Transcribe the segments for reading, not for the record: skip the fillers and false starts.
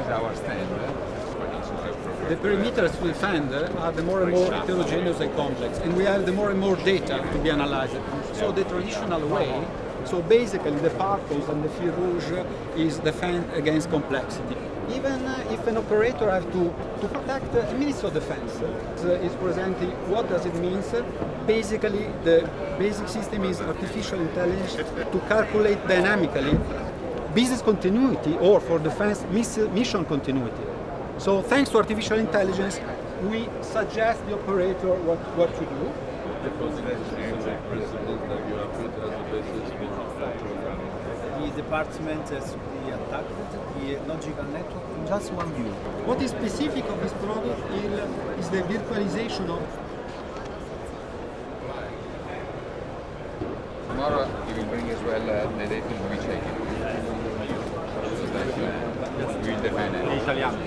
is our stand. The perimeters we find are the more and more heterogeneous and complex, and we have the more and more data to be analyzed. So the traditional way, so basically the purpose and the fil rouge is defend against complexity. Even if an operator has to protect a Minister of Defense is presenting what does it mean. Basically, the basic system is artificial intelligence to calculate dynamically business continuity or for defense mission continuity. So thanks to artificial intelligence, we suggest the operator what to do. The presidential principle that you have put as a basis for programming. The department has to be attacked, the logical network, in just one view. What is specific of this product is the virtualization of. Tomorrow you will bring as well the data to be taken. So that we will define it. Italiano.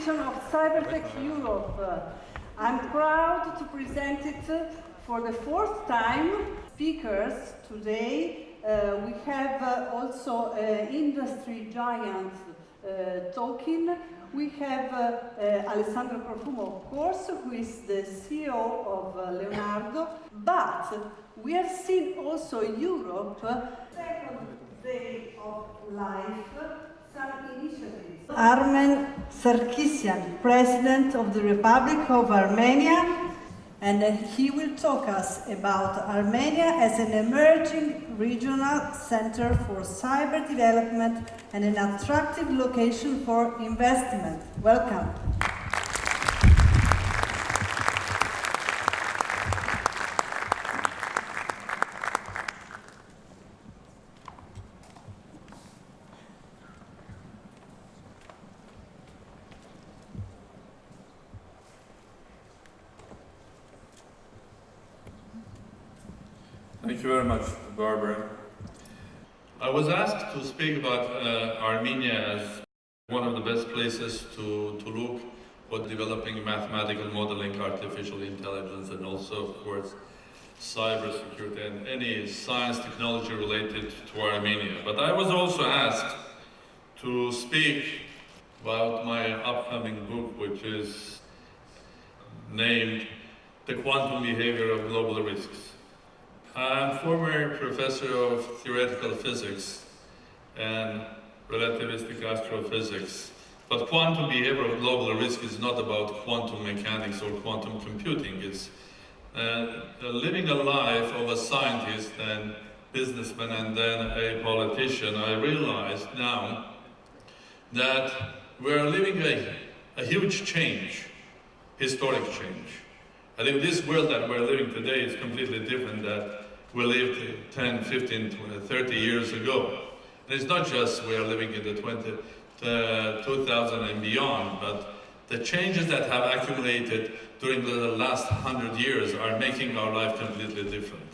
Of Cybertech Europe. I'm proud to present it for the fourth time. Speakers today, we have also industry giants talking. We have Alessandro Profumo, of course, who is the CEO of Leonardo, but we have seen also Europe, second day of life, some initiatives. Armեն Sարգsյանը, President of the Republic of Armenia, and he will talk us about Armenia as an emerging regional center for cyber development and an attractive location for investment. Welcome. Thank you very much, Barbara. I was asked to speak about Armenia as one of the best places to look for developing mathematical modeling, artificial intelligence, and also, of course, cybersecurity and any science technology related to Armenia. But I was also asked to speak about my upcoming book, which is named The Quantum Behavior of Global Risks. I'm former professor of theoretical physics and relativistic astrophysics, but quantum behavior of global risk is not about quantum mechanics or quantum computing. It's living a life of a scientist and businessman and then a politician. I realize now that we're living a huge change, historic change. I think this world that we're living today is completely different than we lived 10, 15, 30 years ago. And it's not just we are living in the 2000 and beyond, but the changes that have accumulated during the last 100 years are making our life completely different.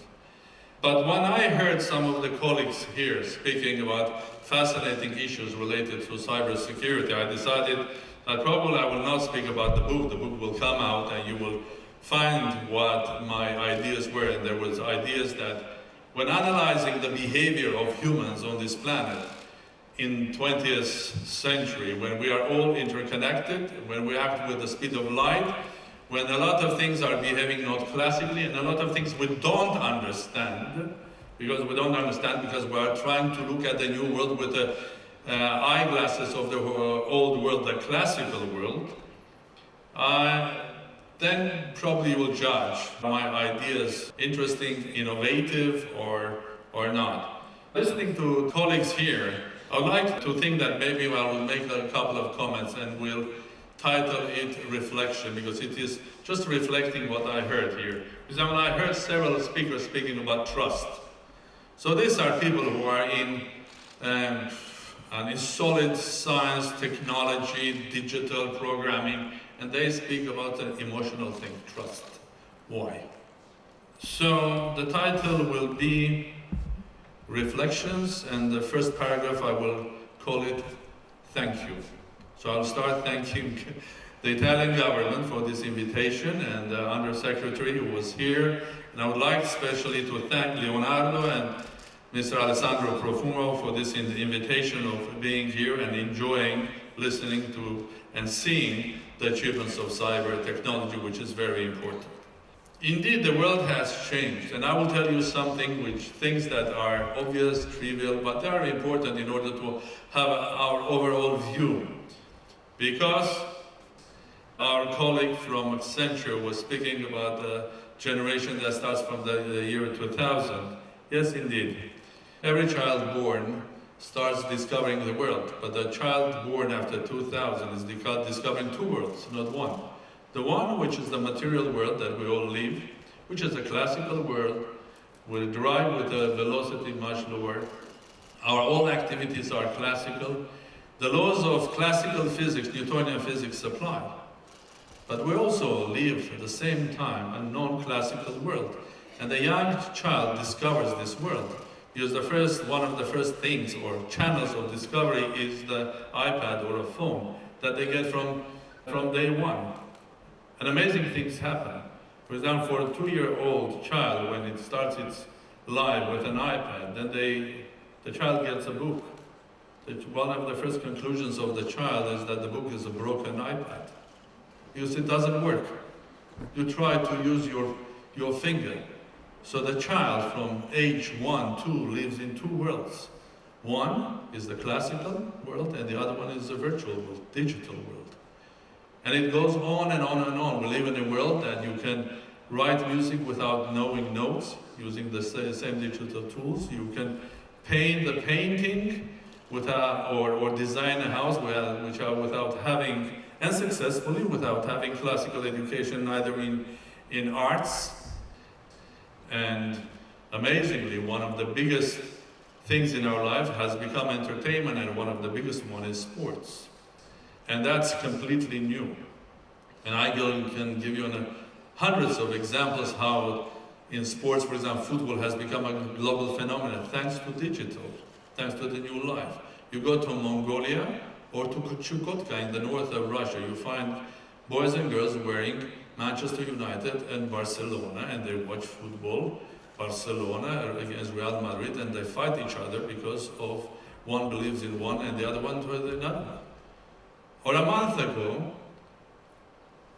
But when I heard some of the colleagues here speaking about fascinating issues related to cybersecurity, I decided that probably I will not speak about the book. The book will come out and you will find what my ideas were. And there was ideas that when analyzing the behavior of humans on this planet, in 20th century, when we are all interconnected, when we act with the speed of light, when a lot of things are behaving not classically, and a lot of things we don't understand, because we are trying to look at the new world with the eyeglasses of the old world, the classical world, then probably you will judge my ideas interesting, innovative, or not. Listening to colleagues here, I would like to think that maybe I will make a couple of comments and we'll title it Reflection, because it is just reflecting what I heard here. Because when I heard several speakers speaking about trust. So these are people who are in solid science, technology, digital programming, and they speak about an emotional thing, trust. Why? So the title will be Reflections, and the first paragraph I will call it Thank You. So I'll start thanking the Italian government for this invitation and the Undersecretary who was here. And I would like especially to thank Leonardo and Mr. Alessandro Profumo for this invitation of being here and enjoying listening to and seeing the achievements of cyber technology, which is very important. Indeed, the world has changed, and I will tell you things that are obvious, trivial, but they are important in order to have our overall view. Because our colleague from Accenture was speaking about the generation that starts from the year 2000. Yes, indeed. Every child born starts discovering the world, but the child born after 2000 is discovering two worlds, not one. The one which is the material world that we all live, which is a classical world, will drive with a velocity much lower. All activities are classical. The laws of classical physics, Newtonian physics, apply. But we also live at the same time a non-classical world. And the young child discovers this world. Because one of the first things or channels of discovery is the iPad or a phone that they get from day one. And amazing things happen. For example, for a 2-year-old child, when it starts its life with an iPad, then the child gets a book. One of the first conclusions of the child is that the book is a broken iPad. Because it doesn't work. You try to use your finger. So the child from age 1, 2 lives in two worlds. One is the classical world and the other one is the virtual world, digital world. And it goes on and on and on. We live in a world that you can write music without knowing notes, using the same digital tools. You can paint the painting or design a house without having, and successfully, without having classical education, neither in arts. And amazingly, one of the biggest things in our life has become entertainment, and one of the biggest one is sports. And that's completely new. And I can give you hundreds of examples how in sports, for example, football has become a global phenomenon thanks to digital, thanks to the new life. You go to Mongolia or to Chukotka in the north of Russia, you find boys and girls wearing Manchester United and Barcelona, and they watch football, Barcelona against Real Madrid, and they fight each other because of one believes in one and the other one to another. Or a month ago,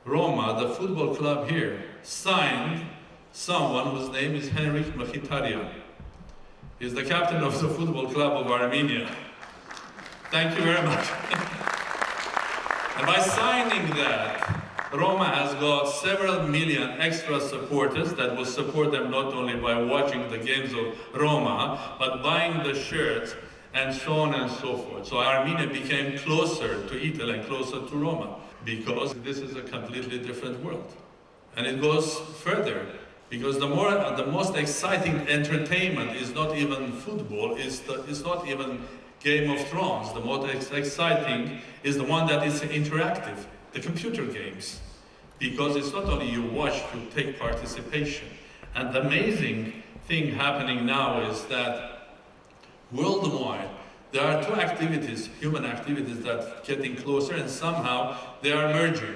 Roma, the football club here, signed someone whose name is Henrik Mkhitaryan. He's the captain of the football club of Armenia. Thank you very much. And by signing that, Roma has got several million extra supporters that will support them not only by watching the games of Roma, but buying the shirts and so on and so forth. So Armenia became closer to Italy and closer to Roma because this is a completely different world. And it goes further because the most exciting entertainment is not even football, it's not even Game of Thrones. The most exciting is the one that is interactive, the computer games. Because it's not only you watch, you take participation. And the amazing thing happening now is that worldwide, there are two activities, human activities, that are getting closer and somehow they are merging.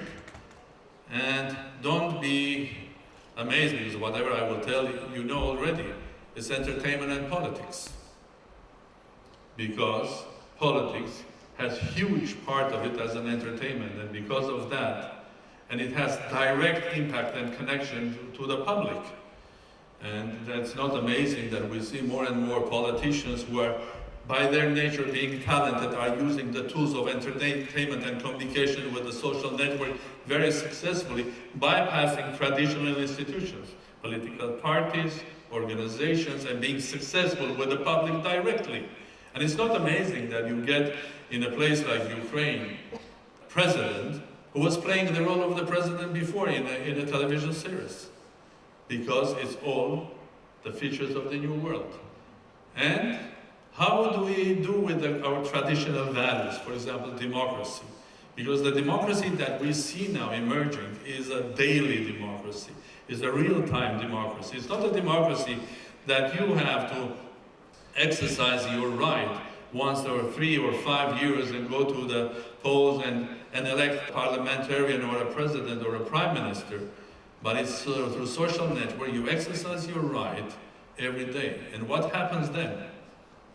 And don't be amazed because whatever I will tell you, you know already. It's entertainment and politics. Because politics has huge part of it as an entertainment, and because of that, and it has direct impact and connection to the public. And that's not amazing that we see more and more politicians who are, by their nature being talented, are using the tools of entertainment and communication with the social network very successfully, bypassing traditional institutions, political parties, organizations, and being successful with the public directly. And it's not amazing that you get in a place like Ukraine, president who was playing the role of the president before in a television series, because it's all the features of the new world. And how do we do with our traditional values, for example, democracy? Because the democracy that we see now emerging is a daily democracy, is a real-time democracy. It's not a democracy that you have to exercise your right once or 3 or 5 years and go to the polls and elect a parliamentarian or a president or a prime minister. But it's through social network, you exercise your right every day. And what happens then?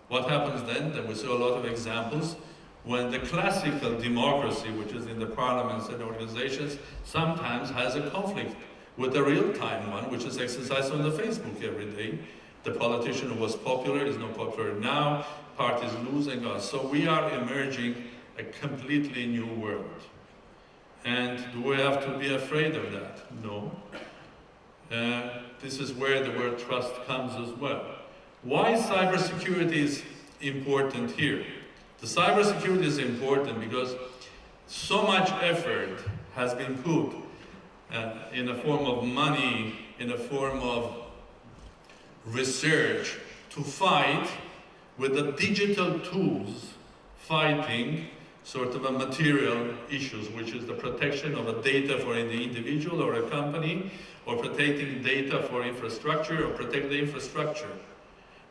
What happens then? That we see a lot of examples when the classical democracy, which is in the parliaments and organizations, sometimes has a conflict with the real-time one, which is exercised on the Facebook every day. The politician who was popular is not popular now, parties losing us. So we are emerging a completely new world. And do we have to be afraid of that? No. This is where the word trust comes as well. Why cybersecurity is important here? The cybersecurity is important because so much effort has been put in a form of money, in a form of research to fight with the digital tools, fighting sort of a material issues, which is the protection of a data for the individual or a company, or protecting data for infrastructure, or protect the infrastructure.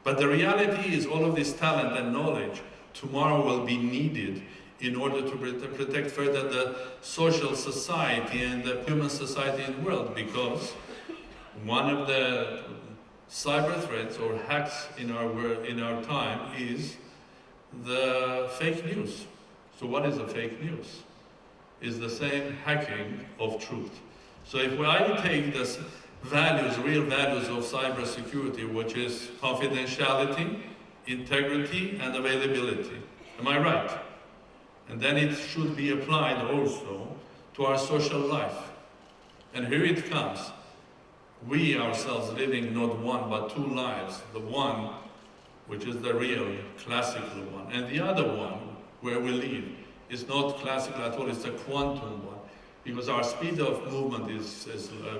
But the reality is all of this talent and knowledge tomorrow will be needed in order to protect further the social society and the human society in the world, because one of the cyber threats or hacks in our time is the fake news. So what is a fake news? It's the same hacking of truth. So if I take the values, real values of cybersecurity, which is confidentiality, integrity, and availability, am I right? And then it should be applied also to our social life. And here it comes. We ourselves living not one but two lives. The one, which is the real, classical one, and the other one, where we live, is not classical at all, it's a quantum one. Because our speed of movement is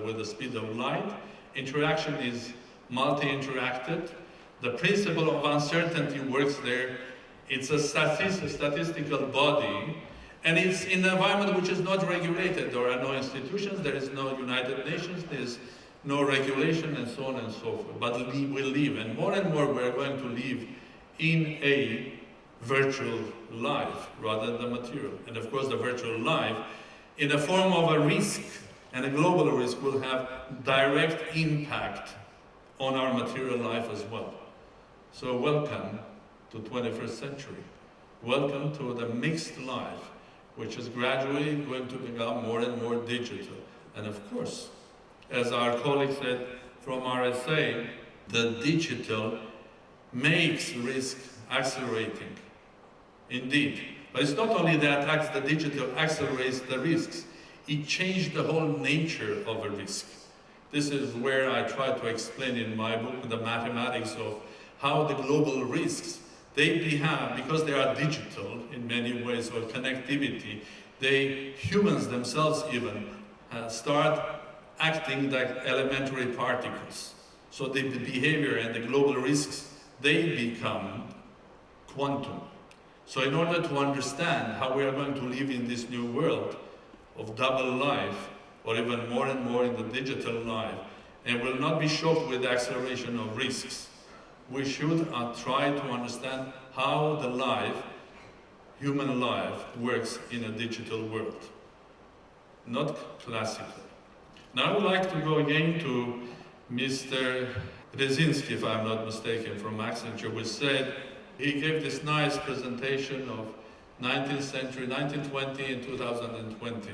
with the speed of light. Interaction is multi-interacted. The principle of uncertainty works there. It's a statistical body, and it's in an environment which is not regulated. There are no institutions, there is no United Nations, there is no regulation, and so on and so forth. But we live, and more we're going to live in a virtual life rather than the material. And of course, the virtual life, in the form of a risk, and a global risk, will have direct impact on our material life as well. So welcome to 21st century. Welcome to the mixed life, which is gradually going to become more and more digital. And of course, as our colleague said from RSA, the digital makes risk accelerating. Indeed. But it's not only that the digital accelerates the risks, it changed the whole nature of a risk. This is where I try to explain in my book the mathematics of how the global risks, they behave, because they are digital in many ways, or connectivity, humans themselves even, start acting like elementary particles. So the behavior and the global risks, they become quantum. So in order to understand how we are going to live in this new world of double life, or even more and more in the digital life, and will not be shocked with the acceleration of risks, we should try to understand how the life, human life, works in a digital world, not classical. Now I would like to go again to Mr. Brzezinski, if I'm not mistaken, from Accenture, which said He gave this nice presentation of 19th century, 1920 and 2020.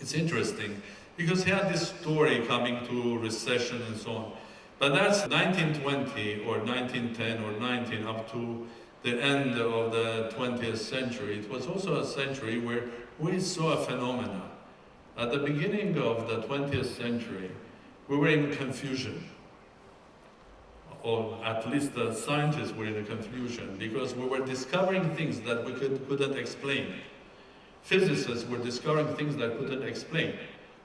It's interesting because he had this story coming to recession and so on. But that's 1920 or 1910 or 19 up to the end of the 20th century. It was also a century where we saw a phenomena. At the beginning of the 20th century, we were in confusion. Or at least the scientists were in a confusion because we were discovering things that we couldn't explain. Physicists were discovering things that couldn't explain.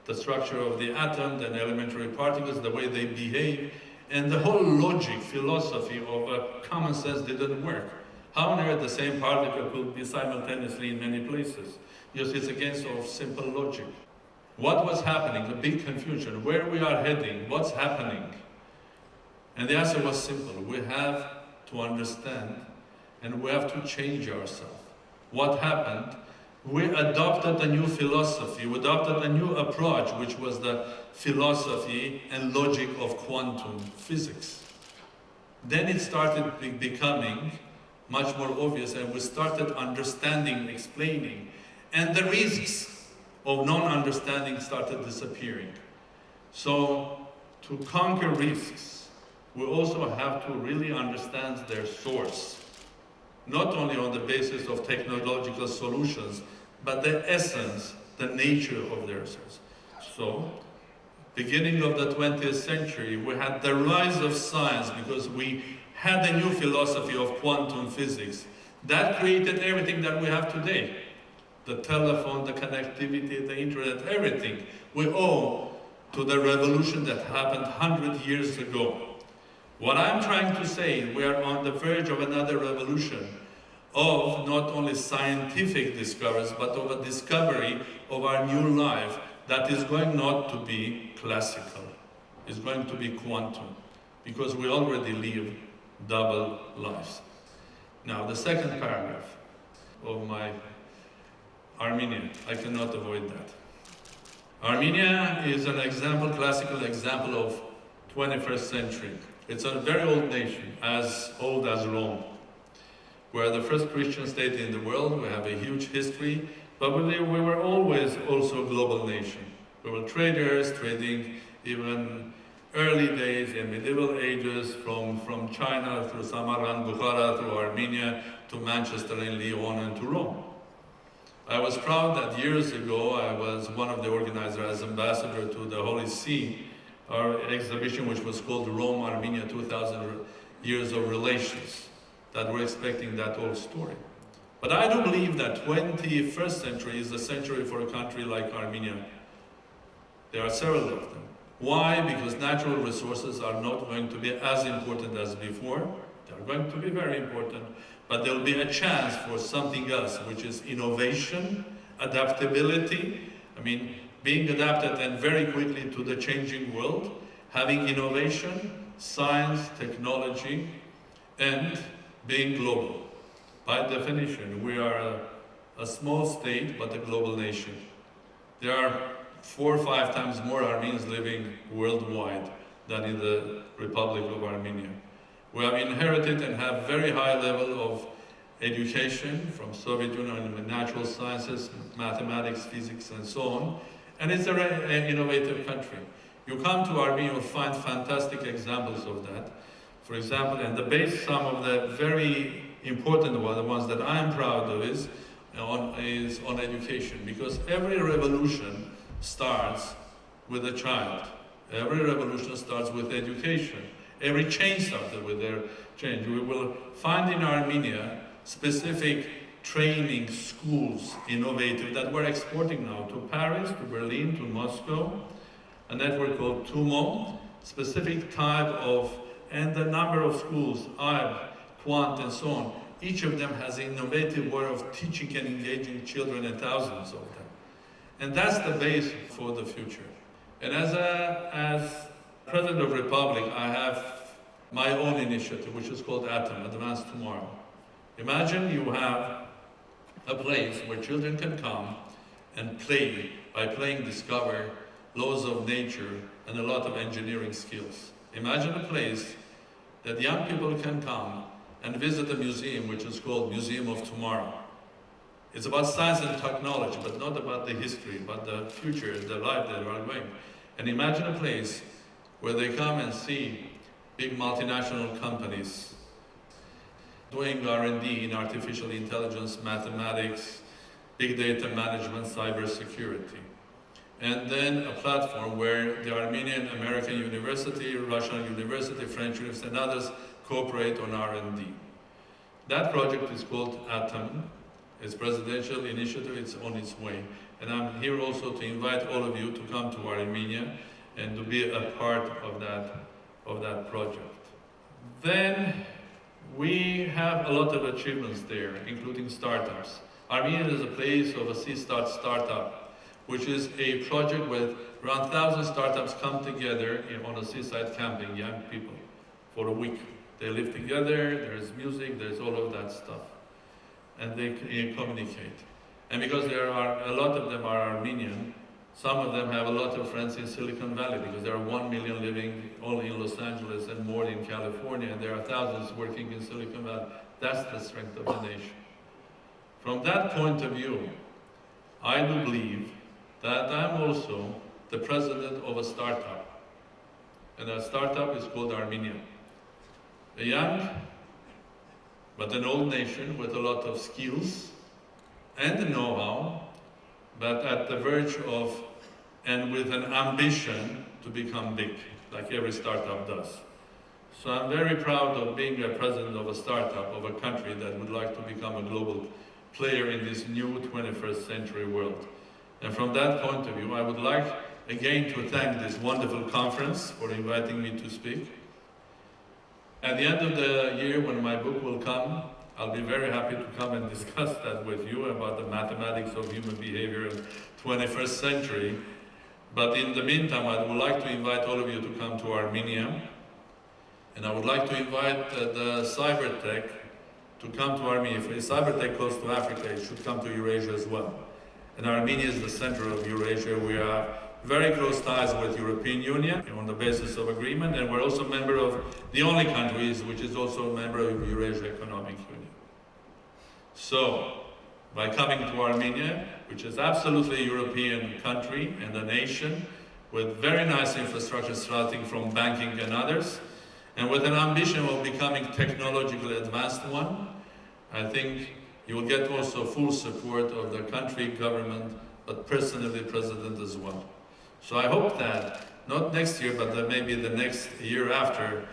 The structure of the atom, the elementary particles, the way they behave, and the whole logic, philosophy of common sense didn't work. How on earth the same particle could be simultaneously in many places? Because it's against of simple logic. What was happening? A big confusion. Where we are heading? What's happening? And the answer was simple. We have to understand and we have to change ourselves. What happened? We adopted a new philosophy. We adopted a new approach, which was the philosophy and logic of quantum physics. Then it started becoming much more obvious and we started understanding, explaining, and the risks of non-understanding started disappearing. So to conquer risks, we also have to really understand their source, not only on the basis of technological solutions, but the essence, the nature of their source. So, beginning of the 20th century, we had the rise of science because we had a new philosophy of quantum physics. That created everything that we have today. The telephone, the connectivity, the internet, everything. We owe to the revolution that happened 100 years ago. What I'm trying to say, we are on the verge of another revolution of not only scientific discoveries, but of a discovery of our new life that is going not to be classical. It's going to be quantum, because we already live double lives. Now, the second paragraph of my Armenia, I cannot avoid that. Armenia is an example, classical example of 21st century. It's a very old nation, as old as Rome. We're the first Christian state in the world. We have a huge history, but we were always also a global nation. We were traders, trading even early days in medieval ages from China through Samarkand, Bukhara, through Armenia, to Manchester and Lyon and to Rome. I was proud that years ago I was one of the organizers as ambassador to the Holy See, our exhibition which was called Rome, Armenia, 2000 Years of Relations, that we're expecting that whole story. But I do believe that 21st century is a century for a country like Armenia. There are several of them. Why? Because natural resources are not going to be as important as before. They're going to be very important, but there'll be a chance for something else, which is innovation, adaptability. I mean, being adapted and very quickly to the changing world, having innovation, science, technology, and being global. By definition, we are a small state, but a global nation. There are 4 or 5 times more Armenians living worldwide than in the Republic of Armenia. We have inherited and have very high level of education from Soviet Union in natural sciences, mathematics, physics, and so on. And it's an innovative country. You come to Armenia, you'll find fantastic examples of that. For example, and some of the very important ones, the ones that I'm proud of, is on education. Because every revolution starts with a child. Every revolution starts with education. Every change started with their change. We will find in Armenia specific training schools, innovative, that we're exporting now to Paris, to Berlin, to Moscow, a network called TUMO, specific type of, and the number of schools, IB, Quant, and so on. Each of them has an innovative way of teaching and engaging children, and thousands of them. And that's the base for the future. And as President of the Republic, I have my own initiative, which is called ATOM, Advance Tomorrow. Imagine you have a place where children can come and play, by playing discover laws of nature and a lot of engineering skills. Imagine a place that young people can come and visit a museum which is called Museum of Tomorrow. It's about science and technology, but not about the history, but the future, the life that we are going. And imagine a place where they come and see big multinational companies doing R&D in artificial intelligence, mathematics, big data management, cybersecurity. And then a platform where the Armenian American University, Russian University, French University, and others cooperate on R&D. That project is called ATOM. It's a presidential initiative, it's on its way. And I'm here also to invite all of you to come to Armenia and to be a part of that project. Then we have a lot of achievements there, including startups. Armenia is a place of a C-Start startup, which is a project where around 1,000 startups come together on a seaside camping, young people, for a week. They live together, there's music, there's all of that stuff. And they communicate. And because there are, a lot of them are Armenian, some of them have a lot of friends in Silicon Valley, because there are 1 million living only in Los Angeles and more in California, and there are thousands working in Silicon Valley. That's the strength of the nation. From that point of view, I do believe that I'm also the president of a startup. And that startup is called Armenia. A young, but an old nation with a lot of skills and know-how, but at the verge of, and with an ambition to become big, like every startup does. So I'm very proud of being a president of a startup, of a country that would like to become a global player in this new 21st century world. And from that point of view, I would like again to thank this wonderful conference for inviting me to speak. At the end of the year, when my book will come, I'll be very happy to come and discuss that with you about the mathematics of human behavior in the 21st century. But in the meantime, I would like to invite all of you to come to Armenia. And I would like to invite the Cybertech to come to Armenia. If Cybertech goes to Africa, it should come to Eurasia as well. And Armenia is the center of Eurasia. We have very close ties with the European Union on the basis of agreement, and we're also a member of the only countries which is also a member of the Eurasia Economic Union. So, by coming to Armenia, which is absolutely a European country and a nation with very nice infrastructure starting from banking and others, and with an ambition of becoming technologically advanced one, I think you will get also full support of the country, government, but personally President as well. So I hope that, not next year, but maybe the next year after,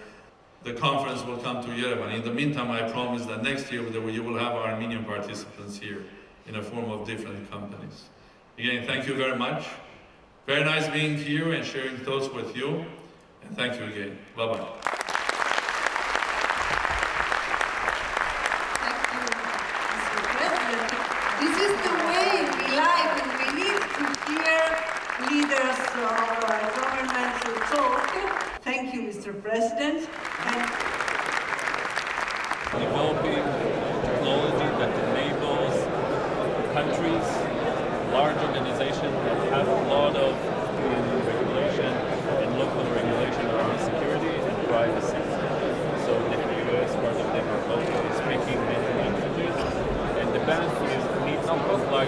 the conference will come to Yerevan. In the meantime, I promise that next year you will have Armenian participants here in a form of different companies. Again, thank you very much. Very nice being here and sharing thoughts with you. And thank you again. Bye-bye. This is the way we like, and we need to hear leaders of government to talk. Thank you, Mr. President. Developing technology that enables countries, large organizations that have a lot of regulation and local regulation around security and privacy. So the US, part of the proposal, is speaking many languages, and the bank needs to comply.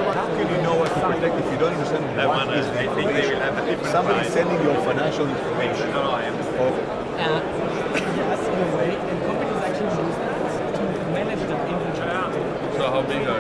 How can you know what Cybertech if you don't understand what is the information? Somebody sending your financial information. No, I am. Yes, in a way, and companies actually use that to manage their inventory. So how big are